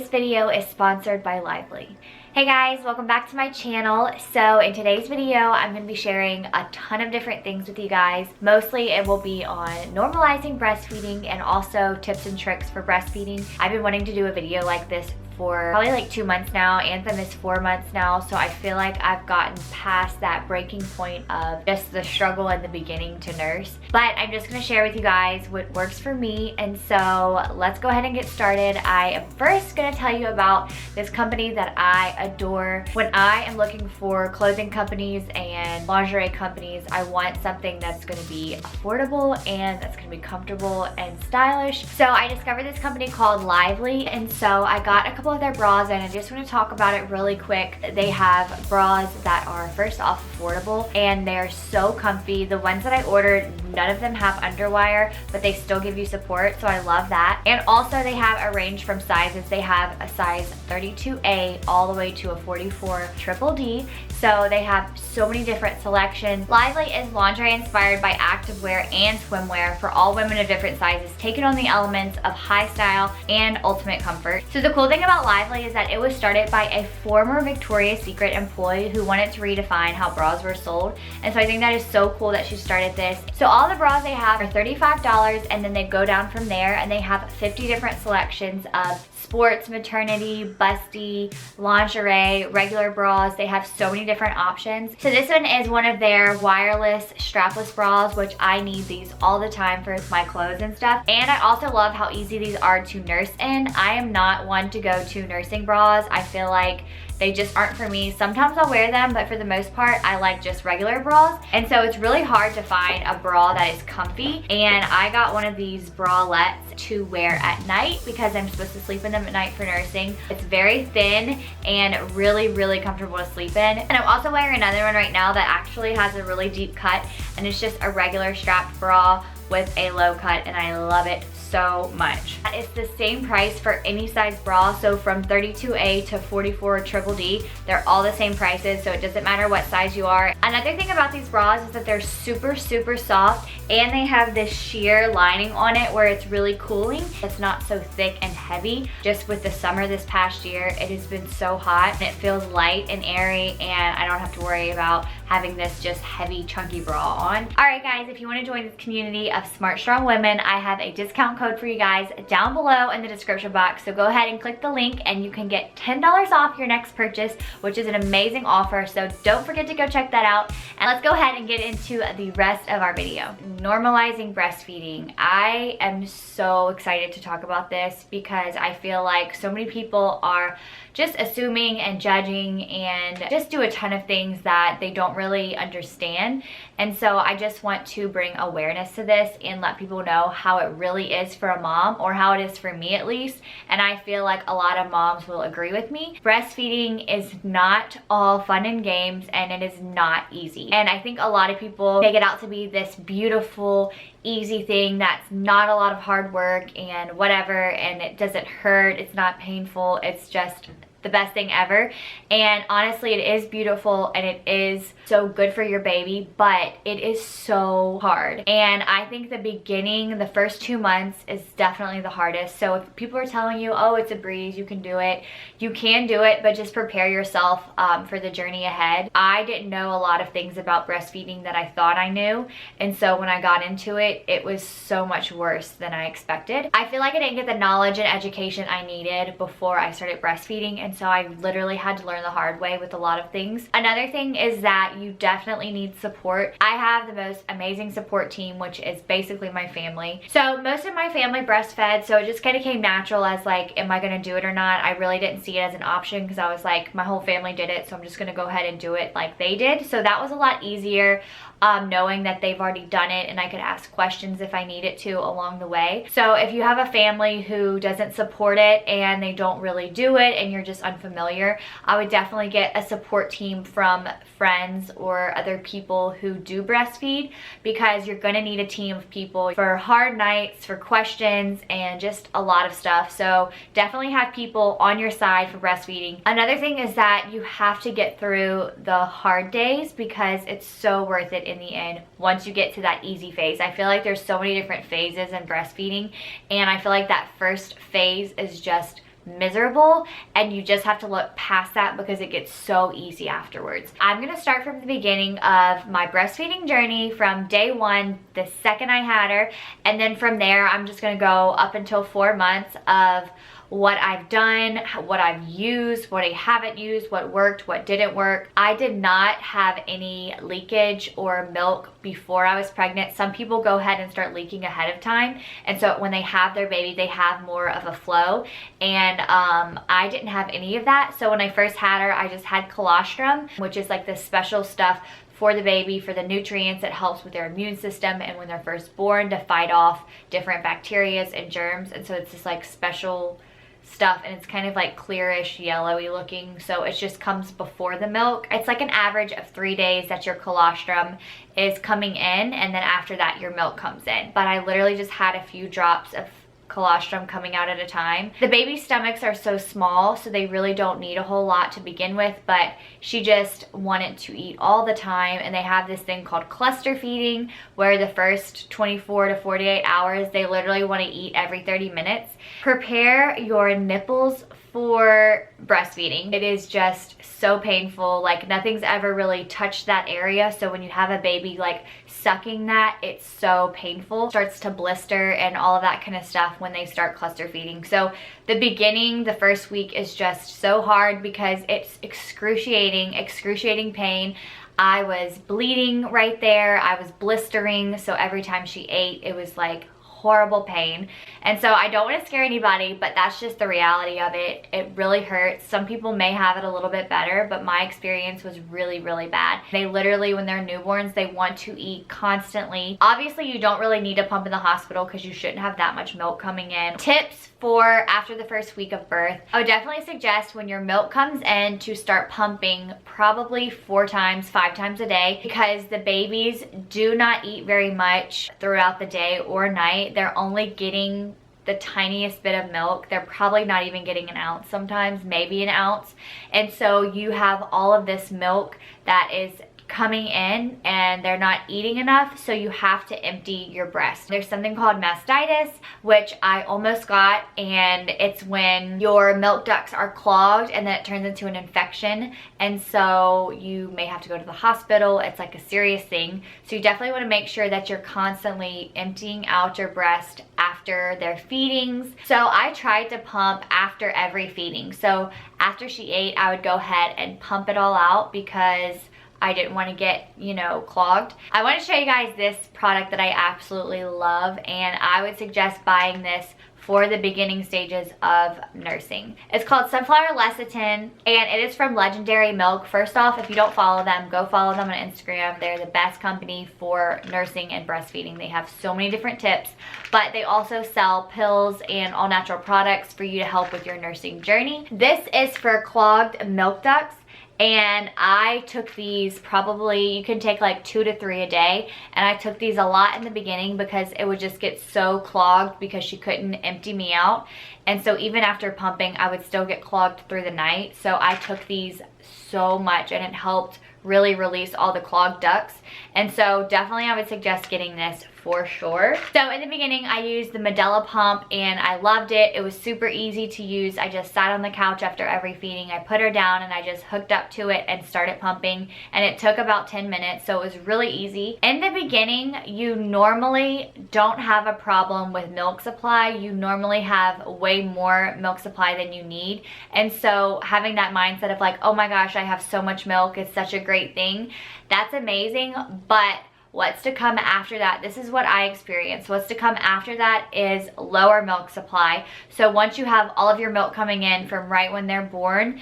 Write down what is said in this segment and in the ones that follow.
this video is sponsored by Lively. Hey guys, welcome back to my channel. So in today's video, I'm going to be sharing a ton of different things with you guys. Mostly it will be on normalizing breastfeeding and also tips and tricks for breastfeeding. I've been wanting to do a video like this for probably like 2 months now. Anthem is 4 months now, so I feel like I've gotten past that breaking point of just the struggle in the beginning to nurse. But I'm just gonna share with you guys what works for me, and so let's go ahead and get started. I am first gonna tell you about this company that I adore. When I am looking for clothing companies and lingerie companies, I want something that's gonna be affordable and that's gonna be comfortable and stylish. So I discovered this company called Lively, and so I got a couple of their bras and I just want to talk about it really quick. They have bras that are first off affordable and they're so comfy. The ones that I ordered, none of them have underwire, but they still give you support, so I love that. And also they have a range from sizes. They have a size 32A all the way to a 44 triple D. So they have so many different selections. Lively is lingerie inspired by activewear and swimwear for all women of different sizes, taking on the elements of high style and ultimate comfort. So the cool thing about Lively is that it was started by a former Victoria's Secret employee who wanted to redefine how bras were sold. And so I think that is so cool that she started this. So all the bras they have are $35 and then they go down from there, and they have 50 different selections of sports, maternity, busty, lingerie, regular bras. They have so many different options. So this one is one of their wireless strapless bras, which I need these all the time for my clothes and stuff. And I also love how easy these are to nurse in. I am not one to go to nursing bras. I feel like they just aren't for me. Sometimes I'll wear them, but for the most part, I like just regular bras. And so it's really hard to find a bra that is comfy. And I got one of these bralettes to wear at night because I'm supposed to sleep in them at night for nursing. It's very thin and really, really comfortable to sleep in. And I'm also wearing another one right now that actually has a really deep cut, and it's just a regular strapped bra with a low cut, and I love it so much. It's the same price for any size bra, so from 32A to 44 triple D, they're all the same prices, so it doesn't matter what size you are. Another thing about these bras is that they're super, super soft, and they have this sheer lining on it where it's really cooling. It's not so thick and heavy. Just with the summer this past year, it has been so hot, and it feels light and airy, and I don't have to worry about having this just heavy, chunky bra on. All right, guys, if you want to join this community of smart, strong women, I have a discount code for you guys down below in the description box. So go ahead and click the link and you can get $10 off your next purchase, which is an amazing offer. So don't forget to go check that out. And let's go ahead and get into the rest of our video. Normalizing breastfeeding. I am so excited to talk about this because I feel like so many people are just assuming and judging and just do a ton of things that they don't really understand. And so I just want to bring awareness to this and let people know how it really is for a mom, or how it is for me at least. And I feel like a lot of moms will agree with me. Breastfeeding is not all fun and games, and it is not easy. And I think a lot of people make it out to be this beautiful, easy thing that's not a lot of hard work and whatever, and it doesn't hurt, it's not painful, it's just the best thing ever. And honestly, it is beautiful and it is so good for your baby, but it is so hard. And I think the beginning, the first 2 months is definitely the hardest. So if people are telling you, oh, it's a breeze, you can do it, you can do it, but just prepare yourself for the journey ahead. I didn't know a lot of things about breastfeeding that I thought I knew, and so when I got into it, it was so much worse than I expected. I feel like I didn't get the knowledge and education I needed before I started breastfeeding, and so I literally had to learn the hard way with a lot of things. Another thing is that you definitely need support. I have the most amazing support team, which is basically my family. So most of my family breastfed, so it just kind of came natural as like, am I gonna do it or not? I really didn't see it as an option because I was like, my whole family did it, so I'm just gonna go ahead and do it like they did. So that was a lot easier. Knowing that they've already done it and I could ask questions if I needed to along the way. So if you have a family who doesn't support it and they don't really do it and you're just unfamiliar, I would definitely get a support team from friends or other people who do breastfeed, because you're gonna need a team of people for hard nights, for questions, and just a lot of stuff. So definitely have people on your side for breastfeeding. Another thing is that you have to get through the hard days because it's so worth it in the end once you get to that easy phase. I feel like there's so many different phases in breastfeeding, and I feel like that first phase is just miserable, and you just have to look past that because it gets so easy afterwards. I'm gonna start from the beginning of my breastfeeding journey from day one, the second I had her, and then from there I'm just gonna go up until 4 months of what I've done, what I've used, what I haven't used, what worked, what didn't work. I did not have any leakage or milk before I was pregnant. Some people go ahead and start leaking ahead of time, and so when they have their baby, they have more of a flow, and I didn't have any of that. So when I first had her, I just had colostrum, which is like this special stuff for the baby, for the nutrients. It helps with their immune system and when they're first born to fight off different bacteria and germs. And so it's this like special stuff, and it's kind of like clearish yellowy looking, so it just comes before the milk. It's like an average of 3 days that your colostrum is coming in, and then after that your milk comes in. But I literally just had a few drops of colostrum coming out at a time. The baby's stomachs are so small, so they really don't need a whole lot to begin with, but she just wanted to eat all the time, and they have this thing called cluster feeding where the first 24 to 48 hours they literally want to eat every 30 minutes. Prepare your nipples for breastfeeding. It is just so painful. Like nothing's ever really touched that area, so when you have a baby like sucking that, it's so painful. It starts to blister and all of that kind of stuff when they start cluster feeding. So the beginning, the first week is just so hard because it's excruciating pain. I was bleeding right there, I was blistering, so every time she ate it was like horrible pain. And so I don't want to scare anybody, but that's just the reality of it. It really hurts. Some people may have it a little bit better, but my experience was really bad. They literally, when they're newborns, they want to eat constantly. Obviously you don't really need a pump in the hospital because you shouldn't have that much milk coming in. Tips for after the first week of birth: I would definitely suggest when your milk comes in to start pumping probably 4 times, 5 times a day, because the babies do not eat very much throughout the day or night. They're only getting the tiniest bit of milk. They're probably not even getting an ounce, sometimes maybe an ounce. And so you have all of this milk that is coming in and they're not eating enough, so you have to empty your breast. There's something called mastitis, which I almost got, and it's when your milk ducts are clogged and then it turns into an infection, and so you may have to go to the hospital. It's like a serious thing, so you definitely want to make sure that you're constantly emptying out your breast after their feedings. So I tried to pump after every feeding. So after she ate, I would go ahead and pump it all out because I didn't want to get, you know, clogged. I want to show you guys this product that I absolutely love, and I would suggest buying this for the beginning stages of nursing. It's called Sunflower Lecithin, and it is from Legendary Milk. First off, if you don't follow them, go follow them on Instagram. They're the best company for nursing and breastfeeding. They have so many different tips, but they also sell pills and all natural products for you to help with your nursing journey. This is for clogged milk ducts, and I took these probably, you can take like 2 to 3 a day, and I took these a lot in the beginning because it would just get so clogged because she couldn't empty me out. And so even after pumping, I would still get clogged through the night. So I took these so much, and it helped really release all the clogged ducts. And so definitely I would suggest getting this for sure. So in the beginning I used the Medela pump, and I loved it. It was super easy to use. I just sat on the couch after every feeding. I put her down and I just hooked up to it and started pumping, and it took about 10 minutes, so it was really easy. In the beginning, you normally don't have a problem with milk supply. You normally have way more milk supply than you need, and so having that mindset of like, oh my gosh, I have so much milk, it's such a great thing, that's amazing. But what's to come after that, this is what I experienced. What's to come after that is lower milk supply. So once you have all of your milk coming in from right when they're born,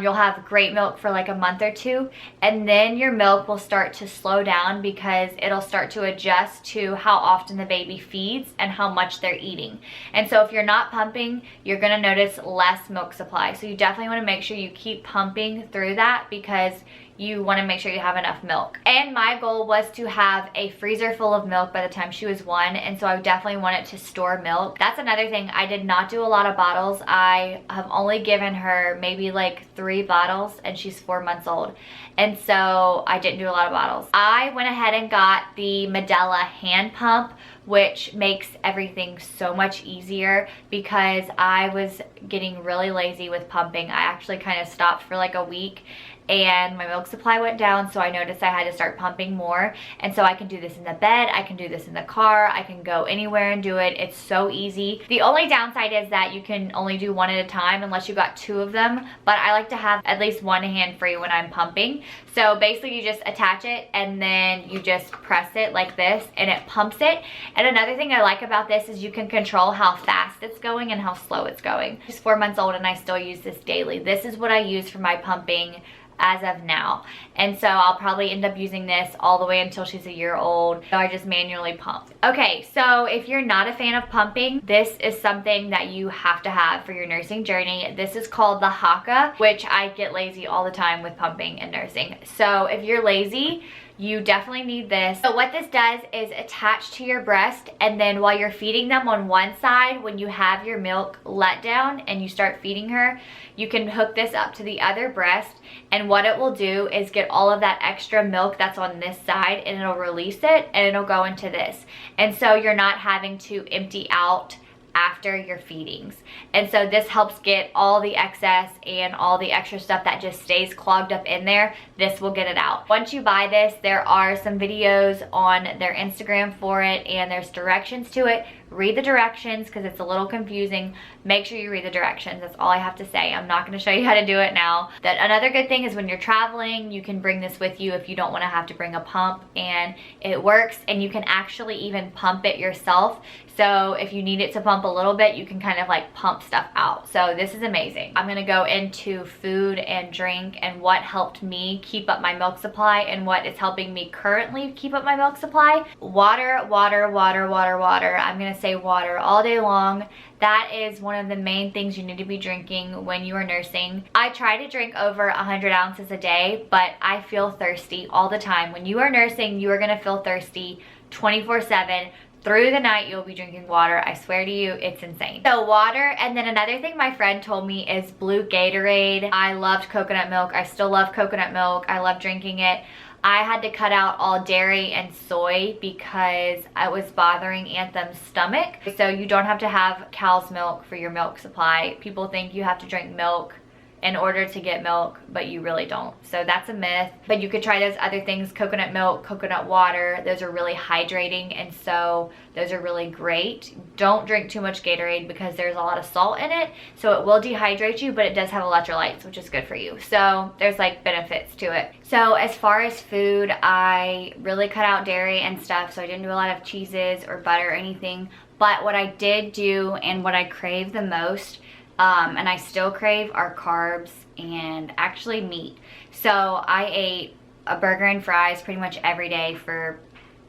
you'll have great milk for like a month or 2, and then your milk will start to slow down because it'll start to adjust to how often the baby feeds and how much they're eating. And so if you're not pumping, you're gonna notice less milk supply. So you definitely wanna make sure you keep pumping through that, because you want to make sure you have enough milk. And my goal was to have a freezer full of milk by the time she was 1, and so I definitely wanted to store milk. That's another thing. I did not do a lot of bottles. I have only given her maybe like 3 bottles, and she's 4 months old, and so I didn't do a lot of bottles. I went ahead and got the Medela hand pump, which makes everything so much easier because I was getting really lazy with pumping. I actually kind of stopped for like a week and my milk supply went down, so I noticed I had to start pumping more. And so I can do this in the bed, I can do this in the car, I can go anywhere and do it. It's so easy. The only downside is that you can only do 1 at a time unless you got 2 of them, but I like to have at least 1 hand free when I'm pumping. So basically you just attach it and then you just press it like this and it pumps it. And another thing I like about this is you can control how fast it's going and how slow it's going. She's 4 months old and I still use this daily. This is what I use for my pumping as of now, and so I'll probably end up using this all the way until she's a year old. So I just manually pump. Okay, so if you're not a fan of pumping, this is something that you have to have for your nursing journey. This is called the Haka, which I get lazy all the time with pumping and nursing. So if you're lazy, you definitely need this. So what this does is attach to your breast, and then while you're feeding them on one side, when you have your milk let down and you start feeding her, you can hook this up to the other breast, and what it will do is get all of that extra milk that's on this side and it'll release it and it'll go into this. And so you're not having to empty out after your feedings. And so this helps get all the excess and all the extra stuff that just stays clogged up in there. This will get it out. Once you buy this, there are some videos on their Instagram for it and there's directions to it. Read the directions because it's a little confusing. Make sure you read the directions. That's all I have to say. I'm not going to show you how to do it now. That another good thing is when you're traveling, you can bring this with you if you don't want to have to bring a pump, and it works, and you can actually even pump it yourself. So if you need it to pump a little bit, you can kind of like pump stuff out. So this is amazing. I'm going to go into food and drink and what helped me keep up my milk supply and what is helping me currently keep up my milk supply. Water, water, water, water, water. I'm going to say water all day long. That is one of the main things you need to be drinking when you are nursing. I try to drink over 100 ounces a day, but I feel thirsty all the time. When you are nursing, you are going to feel thirsty 24/7. Through the night, you'll be drinking water. I swear to you, it's insane. So water, and then another thing my friend told me is blue Gatorade. I loved coconut milk. I still love coconut milk. I love drinking it. I had to cut out all dairy and soy because I was bothering Anthem's stomach. So you don't have to have cow's milk for your milk supply. People think you have to drink milk in order to get milk, but you really don't. So that's a myth. But you could try those other things, coconut milk, coconut water. Those are really hydrating, and so those are really great. Don't drink too much Gatorade because there's a lot of salt in it, so it will dehydrate you, but it does have electrolytes, which is good for you. So there's like benefits to it. So as far as food, I really cut out dairy and stuff, so I didn't do a lot of cheeses or butter or anything. But what I did do and what I crave the most, and I still crave, are carbs and actually meat. So I ate a burger and fries pretty much every day for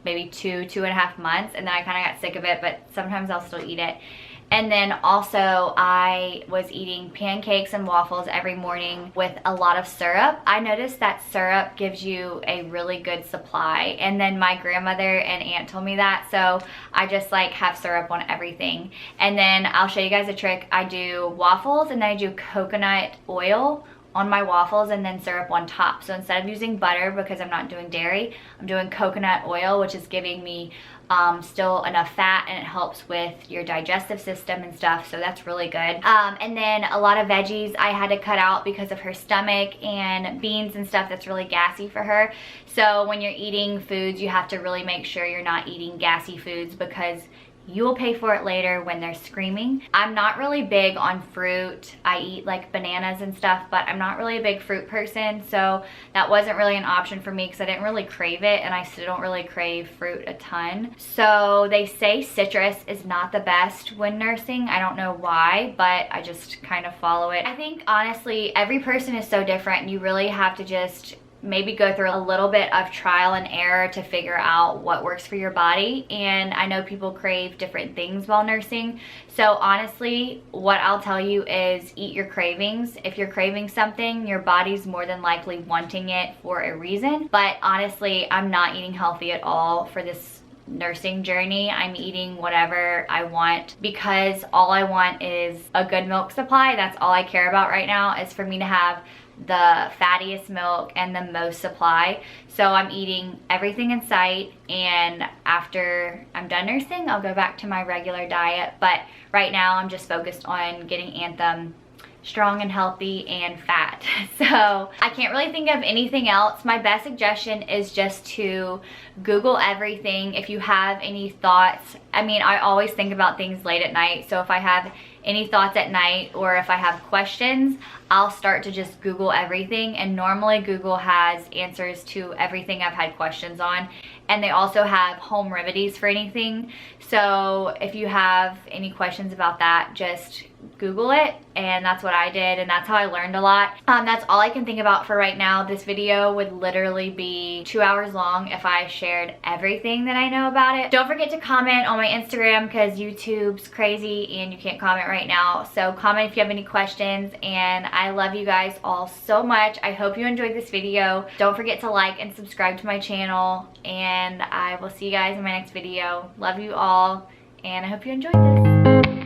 maybe 2.5 months, and then I kind of got sick of it, but sometimes I'll still eat it. And then also I was eating pancakes and waffles every morning with a lot of syrup. I noticed that syrup gives you a really good supply, and then my grandmother and aunt told me that, so I just like have syrup on everything. And then I'll show you guys a trick. I do waffles and then I do coconut oil on my waffles and then syrup on top. So instead of using butter, because I'm not doing dairy, I'm doing coconut oil, which is giving me still enough fat, and it helps with your digestive system and stuff, so that's really good. And then a lot of veggies I had to cut out because of her stomach, and beans and stuff that's really gassy for her. So when you're eating foods, you have to really make sure you're not eating gassy foods because you will pay for it later when they're screaming. I'm not really big on fruit. I eat like bananas and stuff, but I'm not really a big fruit person, so that wasn't really an option for me because I didn't really crave it, and I still don't really crave fruit a ton. So they say citrus is not the best when nursing. I don't know why, but I just kind of follow it. I think honestly, every person is so different, and you really have to just maybe go through a little bit of trial and error to figure out what works for your body. And I know people crave different things while nursing. So honestly, what I'll tell you is eat your cravings. If you're craving something, your body's more than likely wanting it for a reason. But honestly, I'm not eating healthy at all for this nursing journey. I'm eating whatever I want because all I want is a good milk supply. That's all I care about right now, is for me to have the fattiest milk and the most supply. So I'm eating everything in sight, and after I'm done nursing, I'll go back to my regular diet. But right now I'm just focused on getting Anthem strong and healthy and fat. So I can't really think of anything else. My best suggestion is just to Google everything. If you have any thoughts, I mean, I always think about things late at night. So if I have any thoughts at night, or if I have questions, I'll start to just Google everything. And normally Google has answers to everything I've had questions on. And they also have home remedies for anything. So if you have any questions about that, just Google it. And that's what I did, and that's how I learned a lot. That's all I can think about for right now. This video would literally be 2 hours long if I shared everything that I know about it. Don't forget to comment on my Instagram, because YouTube's crazy and you can't comment right now. So comment if you have any questions, and I love you guys all so much. I hope you enjoyed this video. Don't forget to like and subscribe to my channel, and I will see you guys in my next video. Love you all, and I hope you enjoyed this.